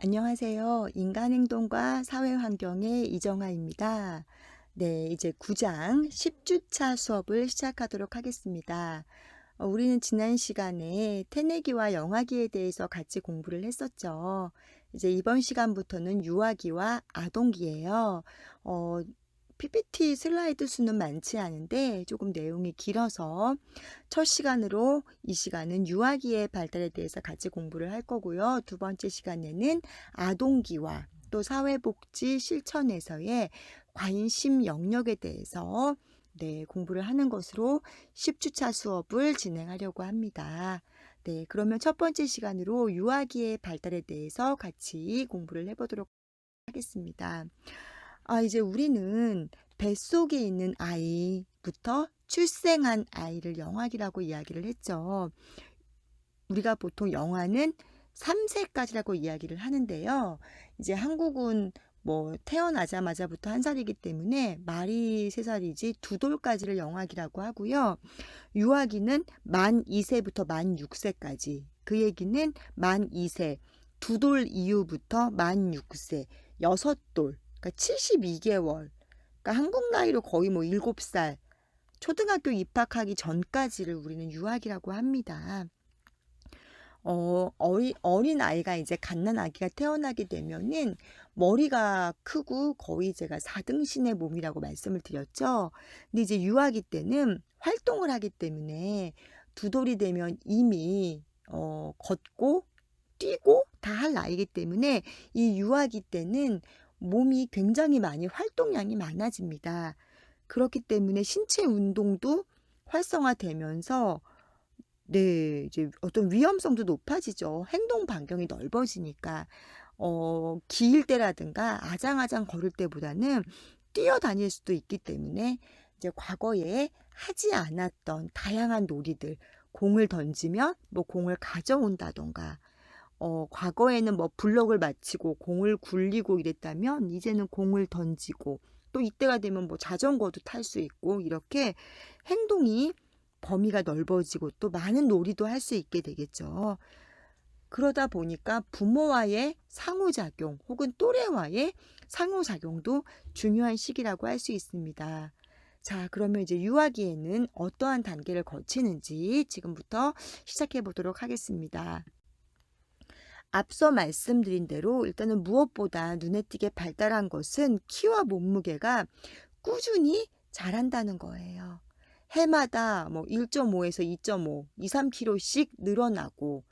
안녕하세요. 인간행동과 사회환경의 이정아입니다. 네, 이제 9장 10주차 수업을 시작하도록 하겠습니다. 우리는 지난 시간에 태내기와 영아기에 대해서 같이 공부를 했었죠. 이제 이번 시간부터는 유아기와 아동기예요. 어, PPT 슬라이드 수는 많지 않은데 조금 내용이 길어서 첫 시간으로 이 시간은 유아기의 발달에 대해서 같이 공부를 할 거고요. 두 번째 시간에는 아동기와 또 사회복지 실천에서의 관심 영역에 대해서 공부를 하는 것으로 10주차 수업을 진행하려고 합니다. 네, 그러면 첫 번째 시간으로 유아기의 발달에 대해서 같이 공부를 해보도록 하겠습니다. 이제 우리는 뱃속에 있는 아이부터 출생한 아이를 영아기라고 이야기를 했죠. 우리가 보통 영아는 3세까지라고 이야기를 하는데요. 이제 한국은 뭐 태어나자마자부터 1살이기 때문에 말이 3살이지 두 돌까지를 영아기라고 하고요. 유아기는 만 2세부터 만 6세까지. 그 얘기는 만 2세, 두 돌 이후부터 만 6세, 6돌, 그러니까 72개월. 그러니까 한국 나이로 거의 뭐 7살, 초등학교 입학하기 전까지를 우리는 유아기라고 합니다. 어린 아이가 이제 갓난 아기가 태어나게 되면은 머리가 크고 거의 제가 4등신의 몸이라고 말씀을 드렸죠. 근데 이제 유아기 때는 활동을 하기 때문에 두 돌이 되면 이미 걷고 뛰고 다 할 나이기 때문에 이 유아기 때는 몸이 굉장히 많이 활동량이 많아집니다. 그렇기 때문에 신체 운동도 활성화되면서 이제 어떤 위험성도 높아지죠. 행동 반경이 넓어지니까. 기일 때라든가 아장아장 걸을 때보다는 뛰어다닐 수도 있기 때문에 이제 과거에 하지 않았던 다양한 놀이들, 공을 던지면 뭐 공을 가져온다던가, 과거에는 뭐 블럭을 맞히고 공을 굴리고 이랬다면 이제는 공을 던지고 또 이때가 되면 뭐 자전거도 탈 수 있고 이렇게 행동이 범위가 넓어지고 또 많은 놀이도 할 수 있게 되겠죠. 그러다 보니까 부모와의 상호작용 혹은 또래와의 상호작용도 중요한 시기라고 할 수 있습니다. 자, 그러면 이제 유아기에는 어떠한 단계를 거치는지 지금부터 시작해 보도록 하겠습니다. 앞서 말씀드린 대로 일단은 무엇보다 눈에 띄게 발달한 것은 키와 몸무게가 꾸준히 자란다는 거예요. 해마다 뭐 1.5에서 2.5, 2, 3kg씩 늘어나고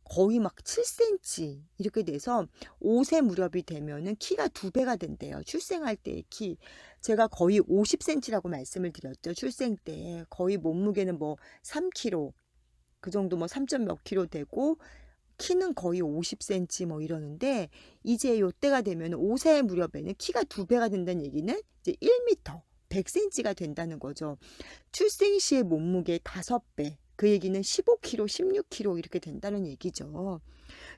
거의 막 7cm 이렇게 돼서 5세 무렵이 되면은 키가 2배가 된대요. 출생할 때의 키. 제가 거의 50cm라고 말씀을 드렸죠. 출생 때. 거의 몸무게는 뭐 3kg, 그 정도 뭐 3. 몇 킬로 되고 키는 거의 50cm 뭐 이러는데 이제 요때가 되면 5세 무렵에는 키가 2배가 된다는 얘기는 이제 1m, 100cm가 된다는 거죠. 출생 시의 몸무게 5배. 그 얘기는 15kg, 16kg 이렇게 된다는 얘기죠.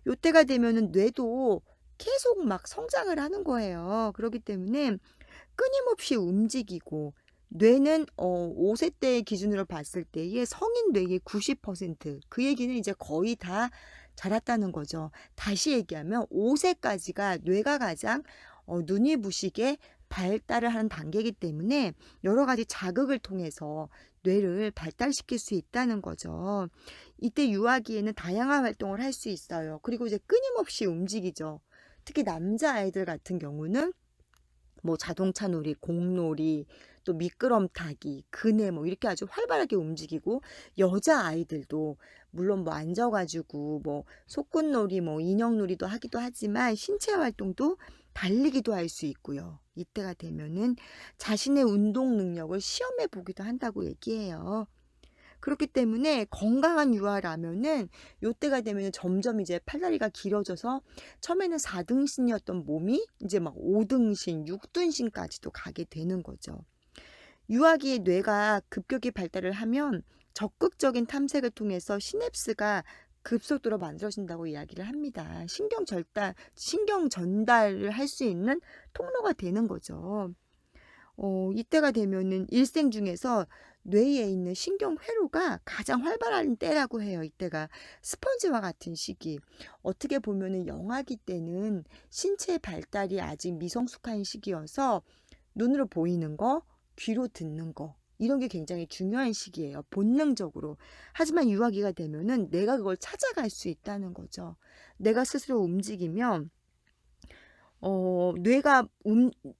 요때가 되면은 뇌도 계속 막 성장을 하는 거예요. 그렇기 때문에 끊임없이 움직이고 뇌는 5세 때 기준으로 봤을 때의 성인 뇌의 90%, 그 얘기는 이제 거의 다 자랐다는 거죠. 다시 얘기하면 5세까지가 뇌가 가장 눈이 부시게 발달을 하는 단계이기 때문에 여러 가지 자극을 통해서 뇌를 발달시킬 수 있다는 거죠. 이때 유아기에는 다양한 활동을 할 수 있어요. 그리고 이제 끊임없이 움직이죠. 특히 남자아이들 같은 경우는 뭐 자동차 놀이, 공놀이, 또 미끄럼 타기, 그네 뭐 이렇게 아주 활발하게 움직이고 여자 아이들도 물론 뭐 앉아가지고 뭐 소꿉놀이, 뭐 인형놀이도 하기도 하지만 신체 활동도 달리기도 할 수 있고요. 이때가 되면은 자신의 운동 능력을 시험해 보기도 한다고 얘기해요. 그렇기 때문에 건강한 유아라면은 요때가 되면 점점 이제 팔다리가 길어져서 처음에는 4등신이었던 몸이 이제 막 5등신, 6등신까지도 가게 되는 거죠. 유아기의 뇌가 급격히 발달을 하면 적극적인 탐색을 통해서 시냅스가 급속도로 만들어진다고 이야기를 합니다. 신경 전달을 할 수 있는 통로가 되는 거죠. 이때가 되면은 일생 중에서 뇌에 있는 신경회로가 가장 활발한 때라고 해요. 이때가 스펀지와 같은 시기. 어떻게 보면은 영아기 때는 신체 발달이 아직 미성숙한 시기여서 눈으로 보이는 거, 귀로 듣는 거, 이런 게 굉장히 중요한 시기예요. 본능적으로. 하지만 유아기가 되면은 내가 그걸 찾아갈 수 있다는 거죠. 내가 스스로 움직이면 어, 뇌가,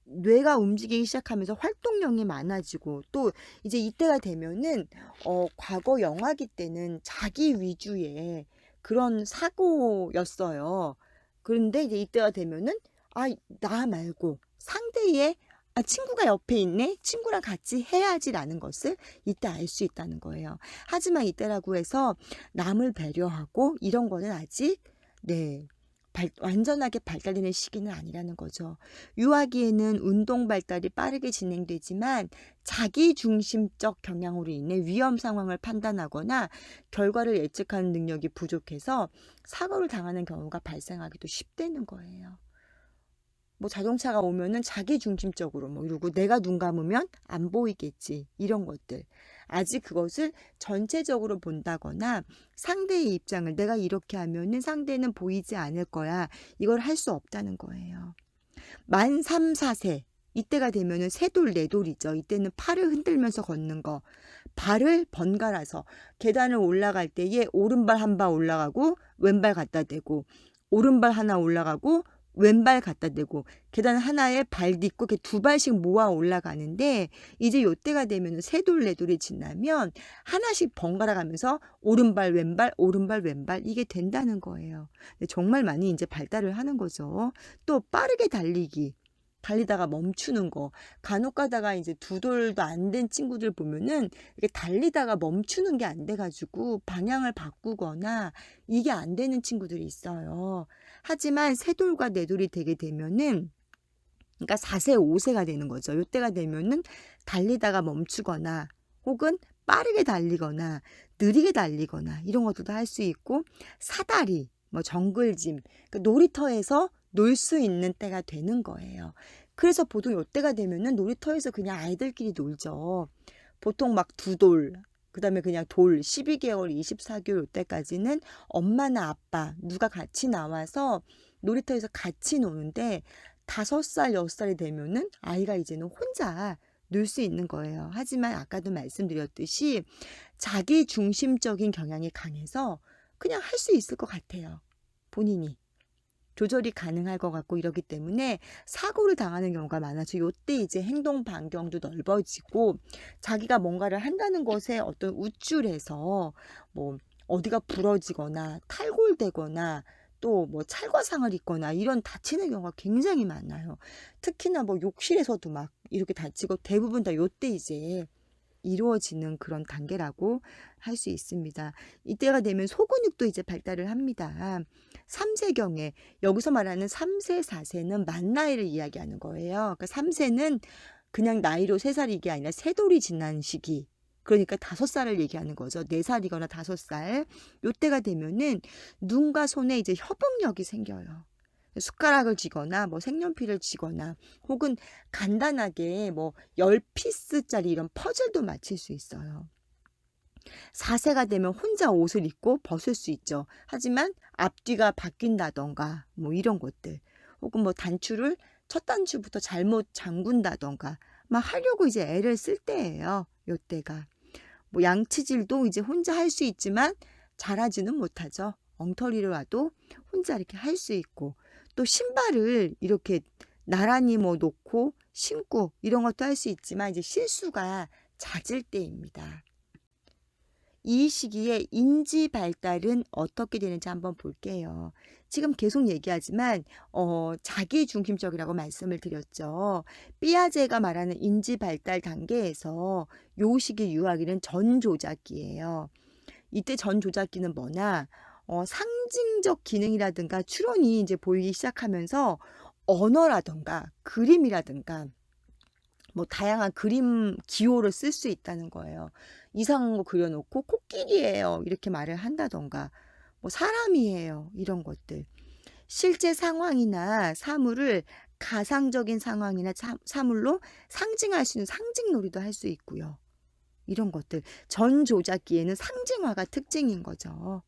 뇌가 움직이기 시작하면서 활동량이 많아지고, 또 이제 이때가 되면은, 과거 영아기 때는 자기 위주의 그런 사고였어요. 그런데 이제 이때가 되면은, 아, 나 말고 상대의, 아, 친구가 옆에 있네? 친구랑 같이 해야지라는 것을 이때 알 수 있다는 거예요. 하지만 이때라고 해서 남을 배려하고 이런 거는 아직, 네, 완전하게 발달되는 시기는 아니라는 거죠. 유아기에는 운동 발달이 빠르게 진행되지만 자기 중심적 경향으로 인해 위험 상황을 판단하거나 결과를 예측하는 능력이 부족해서 사고를 당하는 경우가 발생하기도 쉽다는 거예요. 뭐 자동차가 오면은 자기 중심적으로 뭐 이러고 내가 눈 감으면 안 보이겠지, 이런 것들. 아직 그것을 전체적으로 본다거나 상대의 입장을 내가 이렇게 하면은 상대는 보이지 않을 거야, 이걸 할 수 없다는 거예요. 만 3, 4세 이때가 되면은 세돌 네돌이죠. 이때는 팔을 흔들면서 걷는 거, 발을 번갈아서 계단을 올라갈 때에 오른발 한 발 올라가고 왼발 갖다 대고, 오른발 하나 올라가고 왼발 갖다 대고, 계단 하나에 발 딛고 이렇게 두 발씩 모아 올라가는데, 이제 요때가 되면 세돌 네돌이 지나면 하나씩 번갈아 가면서 오른발 왼발 오른발 왼발 이게 된다는 거예요. 정말 많이 이제 발달을 하는 거죠. 또 빠르게 달리기, 달리다가 멈추는 거. 간혹 가다가 이제 두 돌도 안 된 친구들 보면은 이게 달리다가 멈추는 게 안 돼가지고 방향을 바꾸거나 이게 안 되는 친구들이 있어요. 하지만 세 돌과 네 돌이 되게 되면은, 그러니까 4세, 5세가 되는 거죠. 요때가 되면은 달리다가 멈추거나 혹은 빠르게 달리거나 느리게 달리거나 이런 것들도 할 수 있고, 사다리, 뭐 정글짐, 그러니까 놀이터에서 놀 수 있는 때가 되는 거예요. 그래서 보통 요때가 되면은 놀이터에서 그냥 아이들끼리 놀죠. 보통 막 두 돌, 그다음에 그냥 돌, 12개월, 24개월 요때까지는 엄마나 아빠 누가 같이 나와서 놀이터에서 같이 노는데, 5살, 6살이 되면은 아이가 이제는 혼자 놀 수 있는 거예요. 하지만 아까도 말씀드렸듯이 자기 중심적인 경향이 강해서 그냥 할 수 있을 것 같아요. 본인이. 조절이 가능할 것 같고 이러기 때문에 사고를 당하는 경우가 많아서 요때 이제 행동 반경도 넓어지고, 자기가 뭔가를 한다는 것에 어떤 우쭐해서 뭐 어디가 부러지거나 탈골되거나 또 뭐 찰과상을 입거나 이런 다치는 경우가 굉장히 많아요. 특히나 뭐 욕실에서도 막 이렇게 다치고, 대부분 다 요때 이제 이루어지는 그런 단계라고 할 수 있습니다. 이때가 되면 소근육도 이제 발달을 합니다. 3세경에, 여기서 말하는 3세, 4세는 만 나이를 이야기하는 거예요. 그러니까 3세는 그냥 나이로 3살이 아니라 세돌이 지난 시기. 그러니까 5살을 얘기하는 거죠. 4살이거나 5살. 요때가 되면은 눈과 손에 이제 협응력이 생겨요. 숟가락을 쥐거나 뭐 색연필을 쥐거나 혹은 간단하게 뭐 10피스짜리 이런 퍼즐도 맞힐 수 있어요. 4세가 되면 혼자 옷을 입고 벗을 수 있죠. 하지만 앞뒤가 바뀐다던가 뭐 이런 것들, 혹은 뭐 단추를 첫 단추부터 잘못 잠근다던가 막 하려고 이제 애를 쓸 때예요. 요때가. 뭐 양치질도 이제 혼자 할 수 있지만 잘하지는 못하죠. 엉터리를 와도 혼자 이렇게 할 수 있고, 또 신발을 이렇게 나란히 뭐 놓고 신고 이런 것도 할 수 있지만 이제 실수가 잦을 때입니다. 이 시기에 인지 발달은 어떻게 되는지 한번 볼게요. 지금 계속 얘기하지만 자기 중심적이라고 말씀을 드렸죠. 삐아제가 말하는 인지 발달 단계에서 요 시기 유아기는 전조작기예요. 이때 전조작기는 뭐냐? 상징적 기능이라든가 추론이 이제 보이기 시작하면서 언어라든가 그림이라든가 뭐 다양한 그림 기호를 쓸 수 있다는 거예요. 이상한 거 그려놓고 코끼리예요, 이렇게 말을 한다던가 뭐 사람이에요, 이런 것들. 실제 상황이나 사물을 가상적인 상황이나 사물로 상징할 수 있는 상징놀이도 할 수 있고요. 이런 것들. 전조작기에는 상징화가 특징인 거죠.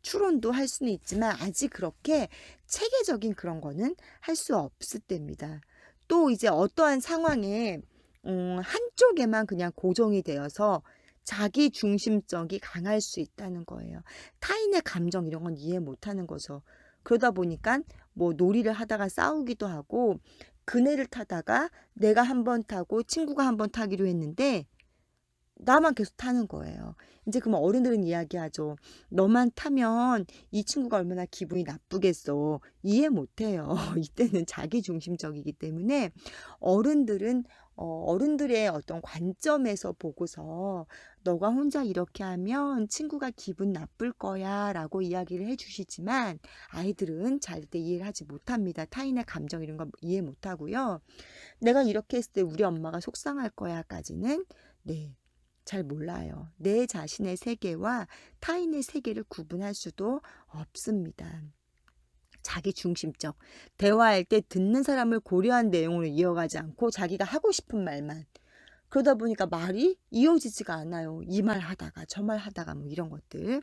추론도 할 수는 있지만 아직 그렇게 체계적인 그런 거는 할 수 없을 때입니다. 또 이제 어떠한 상황에 한쪽에만 그냥 고정이 되어서 자기 중심적이 강할 수 있다는 거예요. 타인의 감정 이런 건 이해 못하는 거죠. 그러다 보니까 뭐 놀이를 하다가 싸우기도 하고, 그네를 타다가 내가 한 번 타고 친구가 한 번 타기로 했는데 나만 계속 타는 거예요. 이제 그러면 어른들은 이야기하죠. 너만 타면 이 친구가 얼마나 기분이 나쁘겠어. 이해 못해요. 이때는 자기중심적이기 때문에 어른들은 어른들의 어떤 관점에서 보고서 너가 혼자 이렇게 하면 친구가 기분 나쁠 거야 라고 이야기를 해주시지만, 아이들은 잘때 이해를 하지 못합니다. 타인의 감정 이런 거 이해 못하고요. 내가 이렇게 했을 때 우리 엄마가 속상할 거야까지는 네, 잘 몰라요. 내 자신의 세계와 타인의 세계를 구분할 수도 없습니다. 자기 중심적. 대화할 때 듣는 사람을 고려한 내용으로 이어가지 않고 자기가 하고 싶은 말만. 그러다 보니까 말이 이어지지가 않아요. 이 말 하다가 저 말 하다가 뭐 이런 것들.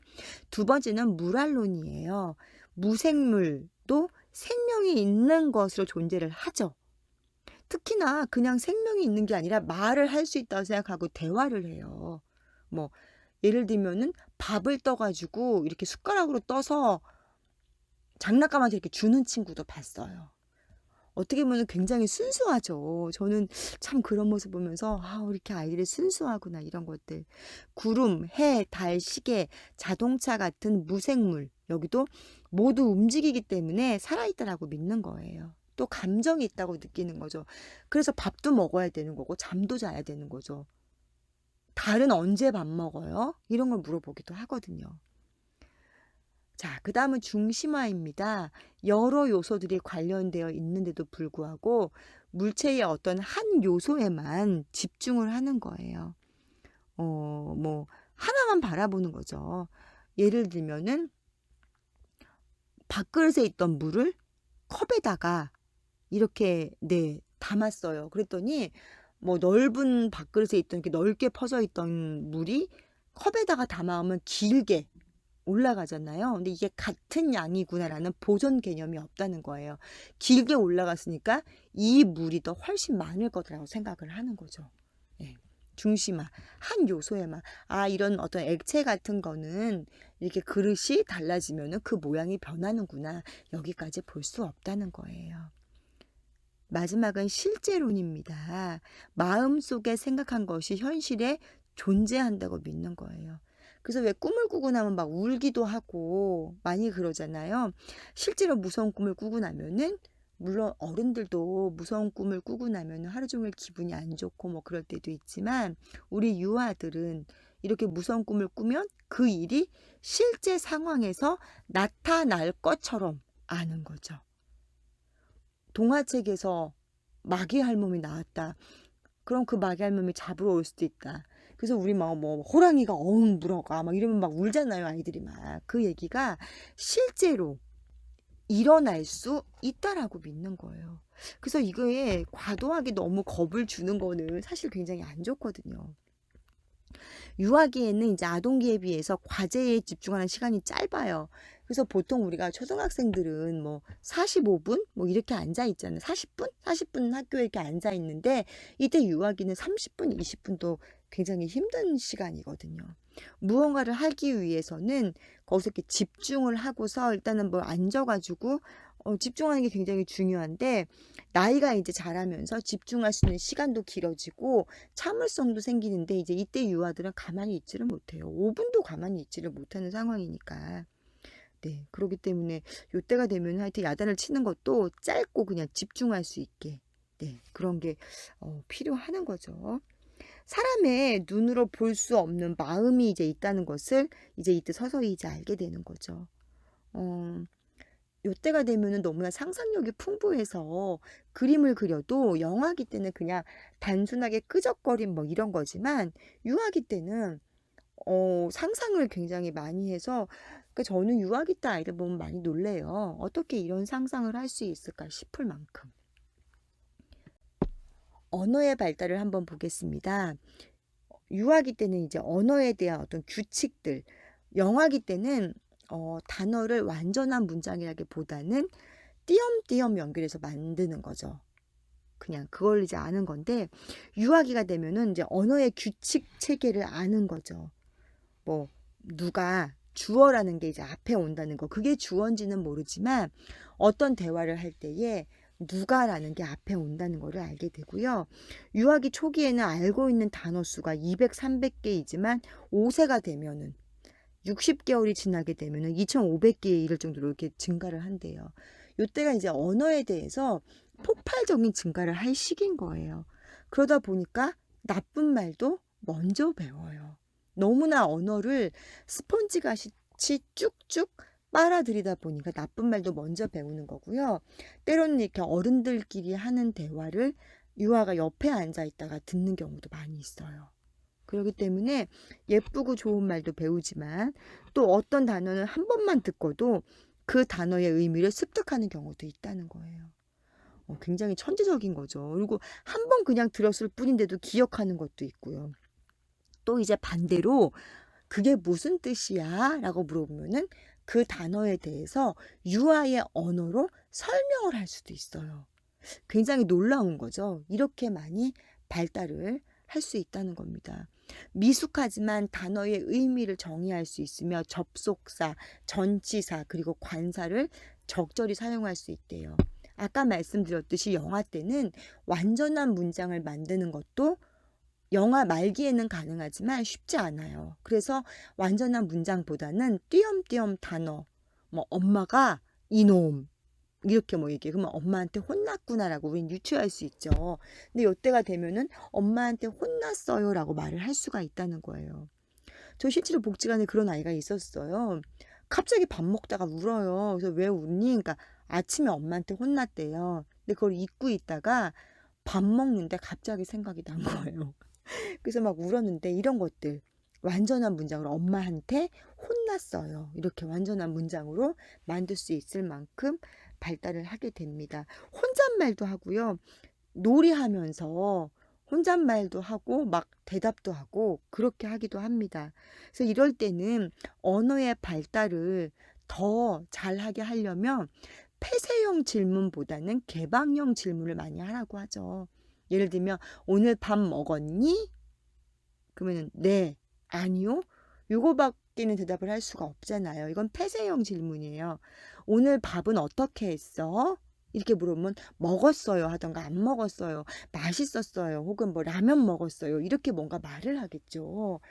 두 번째는 무랄론이에요. 무생물도 생명이 있는 것으로 존재를 하죠. 특히나 그냥 생명이 있는 게 아니라 말을 할 수 있다고 생각하고 대화를 해요. 뭐 예를 들면은 밥을 떠가지고 이렇게 숟가락으로 떠서 장난감한테 이렇게 주는 친구도 봤어요. 어떻게 보면 굉장히 순수하죠. 저는 참 그런 모습 보면서 이렇게 아이들이 순수하구나 이런 것들. 구름, 해, 달, 시계, 자동차 같은 무생물 여기도 모두 움직이기 때문에 살아있다라고 믿는 거예요. 또 감정이 있다고 느끼는 거죠. 그래서 밥도 먹어야 되는 거고 잠도 자야 되는 거죠. 달은 언제 밥 먹어요? 이런 걸 물어보기도 하거든요. 자, 그 다음은 중심화입니다. 여러 요소들이 관련되어 있는데도 불구하고 물체의 어떤 한 요소에만 집중을 하는 거예요. 뭐 하나만 바라보는 거죠. 예를 들면은 밥그릇에 있던 물을 컵에다가 이렇게 담았어요. 그랬더니 뭐 넓은 밥그릇에 있던 이렇게 넓게 퍼져 있던 물이 컵에다가 담아오면 길게 올라가잖아요. 근데 이게 같은 양이구나라는 보존 개념이 없다는 거예요. 길게 올라갔으니까 이 물이 더 훨씬 많을 거라고 생각을 하는 거죠. 예. 중심화, 한 요소에만. 이런 어떤 액체 같은 거는 이렇게 그릇이 달라지면은 그 모양이 변하는구나. 여기까지 볼 수 없다는 거예요. 마지막은 실제론입니다. 마음속에 생각한 것이 현실에 존재한다고 믿는 거예요. 그래서 왜 꿈을 꾸고 나면 막 울기도 하고 많이 그러잖아요. 실제로 무서운 꿈을 꾸고 나면은, 물론 어른들도 무서운 꿈을 꾸고 나면 하루 종일 기분이 안 좋고 뭐 그럴 때도 있지만, 우리 유아들은 이렇게 무서운 꿈을 꾸면 그 일이 실제 상황에서 나타날 것처럼 아는 거죠. 동화책에서 마귀 할멈이 나왔다. 그럼 그 마귀 할멈이 잡으러 올 수도 있다. 그래서 우리 막 뭐 호랑이가 어흥 물어가 막 이러면 막 울잖아요, 아이들이 막. 그 얘기가 실제로 일어날 수 있다라고 믿는 거예요. 그래서 이거에 과도하게 너무 겁을 주는 거는 사실 굉장히 안 좋거든요. 유아기에는 이제 아동기에 비해서 과제에 집중하는 시간이 짧아요. 그래서 보통 우리가 초등학생들은 뭐 45분 뭐 이렇게 앉아 있잖아요. 40분? 40분 학교에 이렇게 앉아 있는데, 이때 유아기는 30분, 20분도 굉장히 힘든 시간이거든요. 무언가를 하기 위해서는 거기서 이렇게 집중을 하고서 일단은 뭐 앉아가지고 집중하는 게 굉장히 중요한데, 나이가 이제 자라면서 집중할 수 있는 시간도 길어지고 참을성도 생기는데, 이제 이때 유아들은 가만히 있지를 못해요. 5분도 가만히 있지를 못하는 상황이니까. 네, 그렇기 때문에 요때가 되면 하여튼 야단을 치는 것도 짧고 그냥 집중할 수 있게, 네, 그런 게 필요하는 거죠. 사람의 눈으로 볼 수 없는 마음이 이제 있다는 것을 이제 이때 서서히 이제 알게 되는 거죠. 어, 요때가 되면은 너무나 상상력이 풍부해서 그림을 그려도 영화기 때는 그냥 단순하게 끄적거림 뭐 이런 거지만, 유아기 때는 상상을 굉장히 많이 해서, 그러니까 저는 유아기 때 아이들 보면 많이 놀래요. 어떻게 이런 상상을 할 수 있을까 싶을 만큼. 언어의 발달을 한번 보겠습니다. 유아기 때는 이제 언어에 대한 어떤 규칙들, 영아기 때는 단어를 완전한 문장이라기보다는 띄엄띄엄 연결해서 만드는 거죠. 그냥 그걸 이제 아는 건데, 유아기가 되면은 이제 언어의 규칙 체계를 아는 거죠. 뭐 누가, 주어라는 게 이제 앞에 온다는 거, 그게 주어인지는 모르지만 어떤 대화를 할 때에 누가라는 게 앞에 온다는 거를 알게 되고요. 유아기 초기에는 알고 있는 단어 수가 200, 300개이지만 5세가 되면은 60개월이 지나게 되면은 2,500개에 이를 정도로 이렇게 증가를 한대요. 이때가 이제 언어에 대해서 폭발적인 증가를 할 시기인 거예요. 그러다 보니까 나쁜 말도 먼저 배워요. 너무나 언어를 스펀지 같이 쭉쭉 빨아들이다 보니까 나쁜 말도 먼저 배우는 거고요. 때로는 이렇게 어른들끼리 하는 대화를 유아가 옆에 앉아 있다가 듣는 경우도 많이 있어요. 그렇기 때문에 예쁘고 좋은 말도 배우지만 또 어떤 단어는 한 번만 듣고도 그 단어의 의미를 습득하는 경우도 있다는 거예요. 굉장히 천재적인 거죠. 그리고 한 번 그냥 들었을 뿐인데도 기억하는 것도 있고요. 또 이제 반대로 그게 무슨 뜻이야? 라고 물어보면은 그 단어에 대해서 유아의 언어로 설명을 할 수도 있어요. 굉장히 놀라운 거죠. 이렇게 많이 발달을 할 수 있다는 겁니다. 미숙하지만 단어의 의미를 정의할 수 있으며 접속사, 전치사, 그리고 관사를 적절히 사용할 수 있대요. 아까 말씀드렸듯이 영아 때는 완전한 문장을 만드는 것도 영아 말기에는 가능하지만 쉽지 않아요. 그래서 완전한 문장보다는 띄엄띄엄 단어, 뭐 엄마가 이놈 이렇게 뭐 얘기해. 그러면 엄마한테 혼났구나라고 우린 유추할 수 있죠. 근데 이때가 되면은 엄마한테 혼났어요라고 말을 할 수가 있다는 거예요. 저 실제로 복지관에 그런 아이가 있었어요. 갑자기 밥 먹다가 울어요. 그래서 왜 웃니? 그러니까 아침에 엄마한테 혼났대요. 근데 그걸 잊고 있다가 밥 먹는데 갑자기 생각이 난 거예요. 그래서 막 울었는데 이런 것들 완전한 문장으로 엄마한테 혼났어요. 이렇게 완전한 문장으로 만들 수 있을 만큼 발달을 하게 됩니다. 혼잣말도 하고요. 놀이하면서 혼잣말도 하고 막 대답도 하고 그렇게 하기도 합니다. 그래서 이럴 때는 언어의 발달을 더 잘하게 하려면 폐쇄형 질문보다는 개방형 질문을 많이 하라고 하죠. 예를 들면 오늘 밥 먹었니? 그러면은 네, 아니요. 요거밖에는 대답을 할 수가 없잖아요. 이건 폐쇄형 질문이에요. 오늘 밥은 어떻게 했어? 이렇게 물으면 먹었어요 하던가 안 먹었어요. 맛있었어요. 혹은 뭐 라면 먹었어요. 이렇게 뭔가 말을 하겠죠.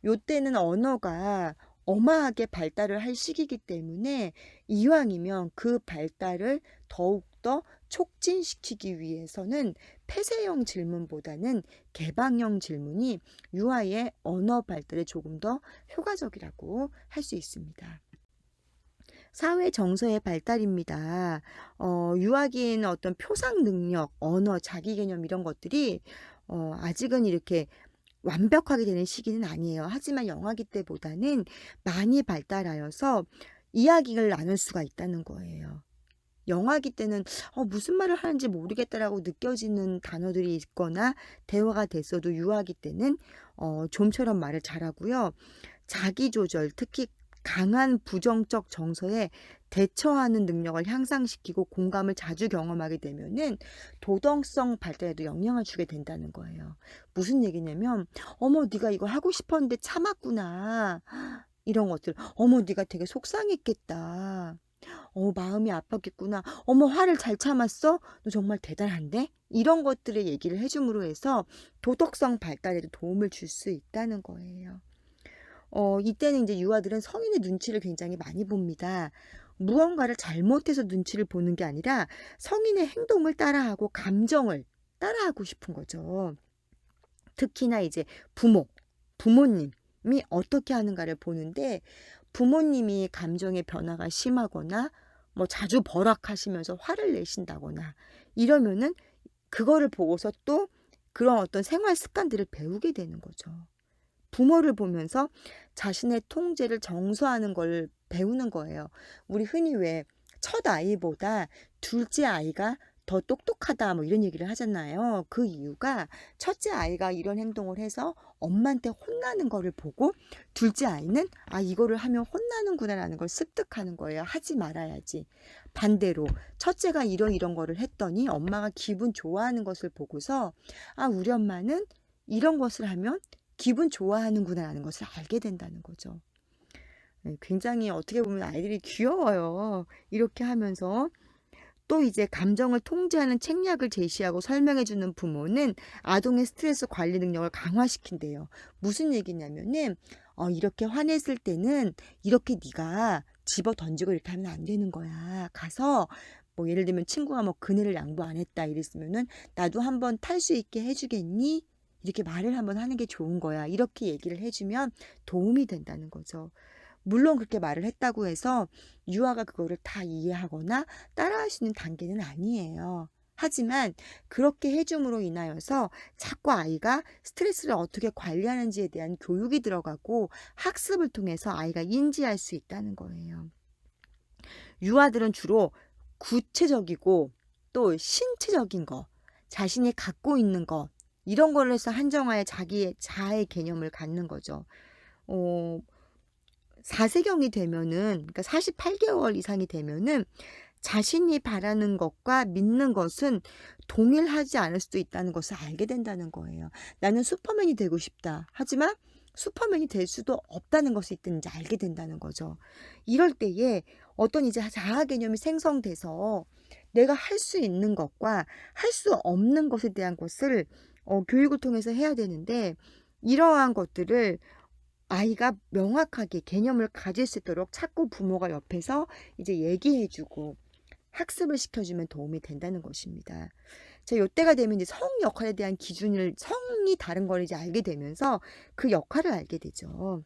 요때는 언어가 어마하게 발달을 할 시기이기 때문에 이왕이면 그 발달을 더욱더 촉진시키기 위해서는 폐쇄형 질문보다는 개방형 질문이 유아의 언어 발달에 조금 더 효과적이라고 할 수 있습니다. 사회 정서의 발달입니다. 유아기에는 어떤 표상 능력, 언어, 자기 개념 이런 것들이 아직은 이렇게 완벽하게 되는 시기는 아니에요. 하지만 영아기 때보다는 많이 발달하여서 이야기를 나눌 수가 있다는 거예요. 영아기 때는 무슨 말을 하는지 모르겠다라고 느껴지는 단어들이 있거나 대화가 됐어도 유아기 때는 좀처럼 말을 잘하고요. 자기조절, 특히 강한 부정적 정서에 대처하는 능력을 향상시키고 공감을 자주 경험하게 되면은 도덕성 발달에도 영향을 주게 된다는 거예요. 무슨 얘기냐면 어머 네가 이거 하고 싶었는데 참았구나. 이런 것들. 어머 네가 되게 속상했겠다. 마음이 아팠겠구나. 어머 화를 잘 참았어? 너 정말 대단한데? 이런 것들의 얘기를 해줌으로 해서 도덕성 발달에도 도움을 줄 수 있다는 거예요. 이때는 이제 유아들은 성인의 눈치를 굉장히 많이 봅니다. 무언가를 잘못해서 눈치를 보는 게 아니라 성인의 행동을 따라하고 감정을 따라하고 싶은 거죠. 특히나 이제 부모님이 어떻게 하는가를 보는데 부모님이 감정의 변화가 심하거나 뭐 자주 버럭하시면서 화를 내신다거나 이러면은 그거를 보고서 또 그런 어떤 생활 습관들을 배우게 되는 거죠. 부모를 보면서 자신의 통제를 정서하는 걸 배우는 거예요. 우리 흔히 왜 첫 아이보다 둘째 아이가 더 똑똑하다 뭐 이런 얘기를 하잖아요. 그 이유가 첫째 아이가 이런 행동을 해서 엄마한테 혼나는 거를 보고 둘째 아이는 아 이거를 하면 혼나는구나라는 걸 습득하는 거예요. 하지 말아야지. 반대로 첫째가 이런 거를 했더니 엄마가 기분 좋아하는 것을 보고서 아 우리 엄마는 이런 것을 하면 기분 좋아하는구나라는 것을 알게 된다는 거죠. 네, 굉장히 어떻게 보면 아이들이 귀여워요. 이렇게 하면서 또 이제 감정을 통제하는 책략을 제시하고 설명해주는 부모는 아동의 스트레스 관리 능력을 강화시킨대요. 무슨 얘기냐면은 이렇게 화냈을 때는 이렇게 네가 집어 던지고 이렇게 하면 안 되는 거야. 가서 뭐 예를 들면 친구가 뭐 그네를 양보 안 했다 이랬으면은 나도 한번 탈 수 있게 해주겠니? 이렇게 말을 한번 하는 게 좋은 거야. 이렇게 얘기를 해주면 도움이 된다는 거죠. 물론 그렇게 말을 했다고 해서 유아가 그거를 다 이해하거나 따라할 수 있는 단계는 아니에요. 하지만 그렇게 해줌으로 인하여서 자꾸 아이가 스트레스를 어떻게 관리하는지에 대한 교육이 들어가고 학습을 통해서 아이가 인지할 수 있다는 거예요. 유아들은 주로 구체적이고 또 신체적인 거, 자신이 갖고 있는 거, 이런 거를 해서 한정하여 자기의 자아의 개념을 갖는 거죠. 어, 4세경이 되면은, 그러니까 48개월 이상이 되면은 자신이 바라는 것과 믿는 것은 동일하지 않을 수도 있다는 것을 알게 된다는 거예요. 나는 슈퍼맨이 되고 싶다. 하지만 슈퍼맨이 될 수도 없다는 것이 있든지 알게 된다는 거죠. 이럴 때에 어떤 이제 자아 개념이 생성돼서 내가 할 수 있는 것과 할 수 없는 것에 대한 것을 교육을 통해서 해야 되는데 이러한 것들을 아이가 명확하게 개념을 가질 수 있도록 자꾸 부모가 옆에서 이제 얘기해주고 학습을 시켜주면 도움이 된다는 것입니다. 자, 요때가 되면 이제 성 역할에 대한 기준을 성이 다른 걸 이제 알게 되면서 그 역할을 알게 되죠.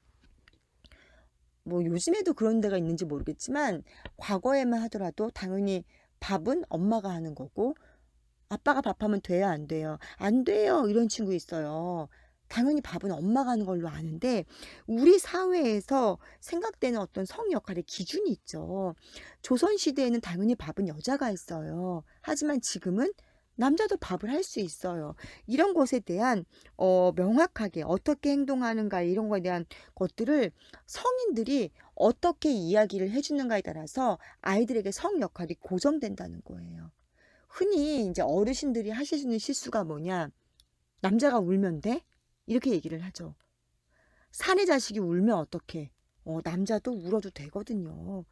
뭐 요즘에도 그런 데가 있는지 모르겠지만 과거에만 하더라도 당연히 밥은 엄마가 하는 거고 아빠가 밥하면 돼요, 안 돼요? 안 돼요. 이런 친구 있어요. 당연히 밥은 엄마가 하는 걸로 아는데 우리 사회에서 생각되는 어떤 성 역할의 기준이 있죠. 조선시대에는 당연히 밥은 여자가 했어요. 하지만 지금은 남자도 밥을 할 수 있어요. 이런 것에 대한 명확하게 어떻게 행동하는가 이런 거에 대한 것들을 성인들이 어떻게 이야기를 해주는가에 따라서 아이들에게 성 역할이 고정된다는 거예요. 흔히 이제 어르신들이 하실 수 있는 실수가 뭐냐? 남자가 울면 돼? 이렇게 얘기를 하죠. 사내 자식이 울면 어떡해? 남자도 울어도 되거든요.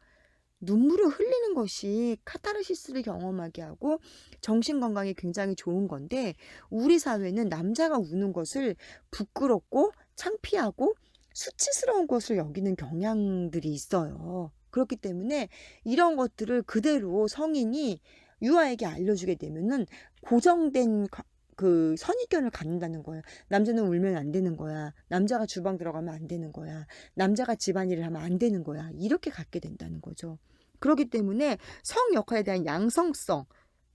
눈물을 흘리는 것이 카타르시스를 경험하게 하고 정신 건강에 굉장히 좋은 건데 우리 사회는 남자가 우는 것을 부끄럽고 창피하고 수치스러운 것을 여기는 경향들이 있어요. 그렇기 때문에 이런 것들을 그대로 성인이 유아에게 알려주게 되면은 고정된 그 선입견을 갖는다는 거예요. 남자는 울면 안 되는 거야. 남자가 주방 들어가면 안 되는 거야. 남자가 집안일을 하면 안 되는 거야. 이렇게 갖게 된다는 거죠. 그렇기 때문에 성 역할에 대한 양성성,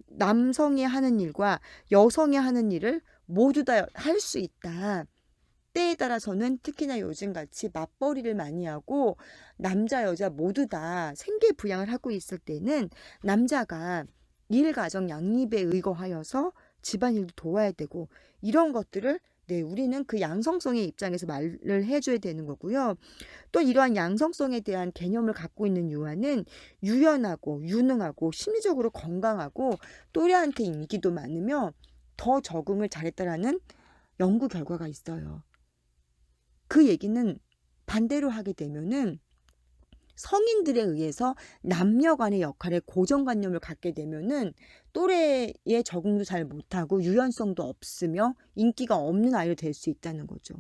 남성이 하는 일과 여성이 하는 일을 모두 다 할 수 있다. 때에 따라서는 특히나 요즘같이 맞벌이를 많이 하고 남자 여자 모두 다 생계 부양을 하고 있을 때는 남자가 일 가정 양립에 의거하여서 집안일도 도와야 되고 이런 것들을 네, 우리는 그 양성성의 입장에서 말을 해줘야 되는 거고요. 또 이러한 양성성에 대한 개념을 갖고 있는 유아는 유연하고 유능하고 심리적으로 건강하고 또래한테 인기도 많으며 더 적응을 잘했다라는 연구 결과가 있어요. 그 얘기는 반대로 하게 되면은 성인들에 의해서 남녀 간의 역할에 고정관념을 갖게 되면은 또래에 적응도 잘 못하고 유연성도 없으며 인기가 없는 아이가 될 수 있다는 거죠.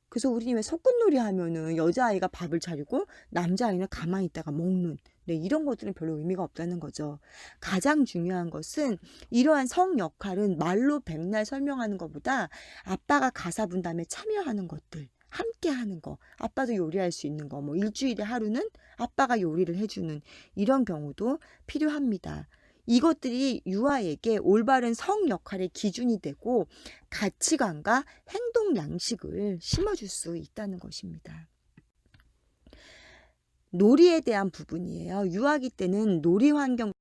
그래서 우리 왜 소꿉놀이 하면은 여자아이가 밥을 차리고 남자아이는 가만히 있다가 먹는 네, 이런 것들은 별로 의미가 없다는 거죠. 가장 중요한 것은 이러한 성 역할은 말로 백날 설명하는 것보다 아빠가 가사 분담에 참여하는 것들 함께 하는 거, 아빠도 요리할 수 있는 거, 뭐 일주일에 하루는 아빠가 요리를 해주는 이런 경우도 필요합니다. 이것들이 유아에게 올바른 성 역할의 기준이 되고 가치관과 행동 양식을 심어줄 수 있다는 것입니다. 놀이에 대한 부분이에요. 유아기 때는 놀이 환경